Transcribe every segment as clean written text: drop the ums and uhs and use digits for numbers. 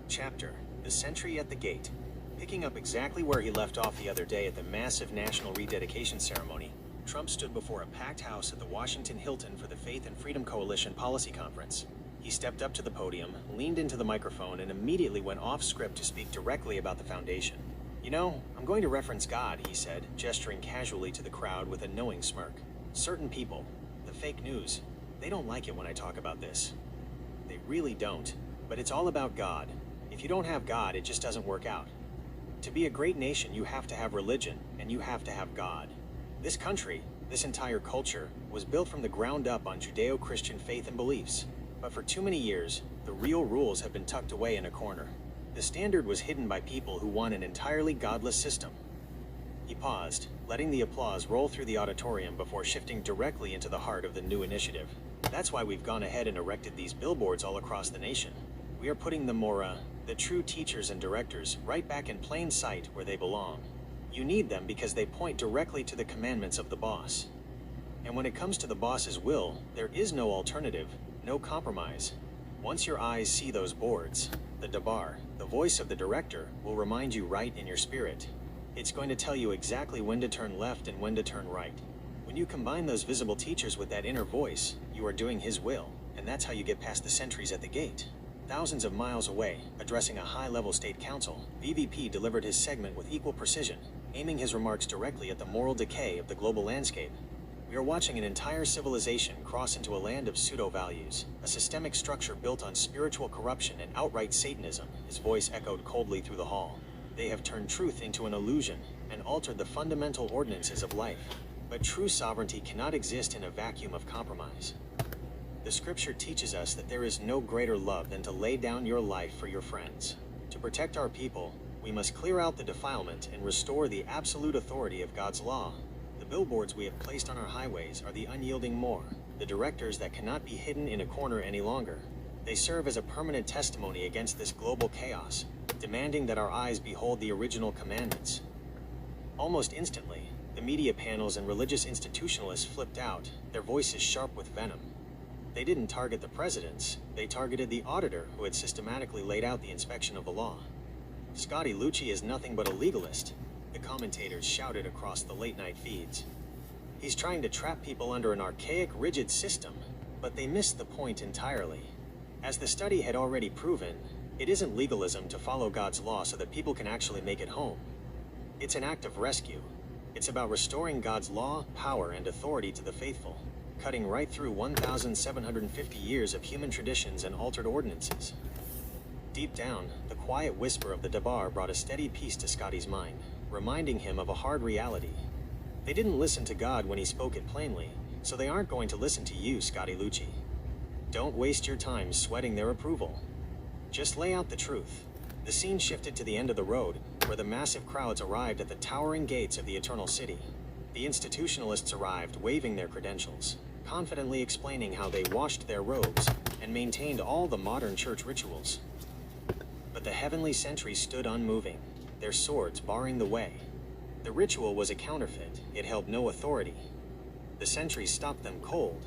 Chapter: The Sentry at the Gate. Picking up exactly where he left off the other day at the massive national rededication ceremony, Trump stood before a packed house at the Washington Hilton for the Faith and Freedom Coalition Policy Conference. He stepped up to the podium, leaned into the microphone, and immediately went off script to speak directly about the foundation. "You know, I'm going to reference God," he said, gesturing casually to the crowd with a knowing smirk. "Certain people, the fake news, they don't like it when I talk about this. They really don't. But it's all about God. If you don't have God, it just doesn't work out. To be a great nation, you have to have religion, and you have to have God. This country, this entire culture, was built from the ground up on Judeo-Christian faith and beliefs. But for too many years, the real rules have been tucked away in a corner. The standard was hidden by people who want an entirely godless system." He paused, letting the applause roll through the auditorium before shifting directly into the heart of the new initiative. "That's why we've gone ahead and erected these billboards all across the nation. We are putting the true teachers and directors right back in plain sight where they belong. You need them because they point directly to the commandments of the boss. And when it comes to the boss's will, there is no alternative, no compromise. Once your eyes see those boards, the Dabar, the voice of the director, will remind you right in your spirit. It's going to tell you exactly when to turn left and when to turn right. When you combine those visible teachers with that inner voice, you are doing his will, and that's how you get past the sentries at the gate." Thousands of miles away, addressing a high-level state council, VVP delivered his segment with equal precision, aiming his remarks directly at the moral decay of the global landscape. "We are watching an entire civilization cross into a land of pseudo-values, a systemic structure built on spiritual corruption and outright Satanism," his voice echoed coldly through the hall. "They have turned truth into an illusion and altered the fundamental ordinances of life. But true sovereignty cannot exist in a vacuum of compromise. The scripture teaches us that there is no greater love than to lay down your life for your friends. To protect our people, we must clear out the defilement and restore the absolute authority of God's law. The billboards we have placed on our highways are the unyielding more, the directors that cannot be hidden in a corner any longer. They serve as a permanent testimony against this global chaos, demanding that our eyes behold the original commandments." Almost instantly, the media panels and religious institutionalists flipped out, their voices sharp with venom. They didn't target the presidents, they targeted the auditor who had systematically laid out the inspection of the law. "Scotty Lucci is nothing but a legalist," the commentators shouted across the late-night feeds. "He's trying to trap people under an archaic, rigid system," but they missed the point entirely. As the study had already proven, it isn't legalism to follow God's law so that people can actually make it home. It's an act of rescue. It's about restoring God's law, power, and authority to the faithful, cutting right through 1,750 years of human traditions and altered ordinances. Deep down, the quiet whisper of the Dabar brought a steady peace to Scotty's mind, reminding him of a hard reality. They didn't listen to God when he spoke it plainly, so they aren't going to listen to you, Scotty Lucci. Don't waste your time sweating their approval. Just lay out the truth. The scene shifted to the end of the road, where the massive crowds arrived at the towering gates of the Eternal City. The institutionalists arrived, waving their credentials, confidently explaining how they washed their robes and maintained all the modern church rituals. But the heavenly sentries stood unmoving, their swords barring the way. The ritual was a counterfeit, it held no authority. The sentries stopped them cold.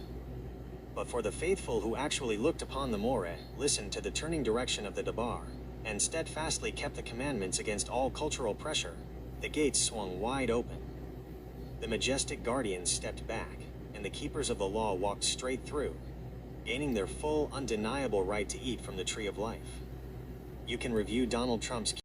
But for the faithful who actually looked upon the More, listened to the turning direction of the Dabar, and steadfastly kept the commandments against all cultural pressure, the gates swung wide open. The majestic guardians stepped back, and the keepers of the law walked straight through, gaining their full, undeniable right to eat from the tree of life. You can review Donald Trump's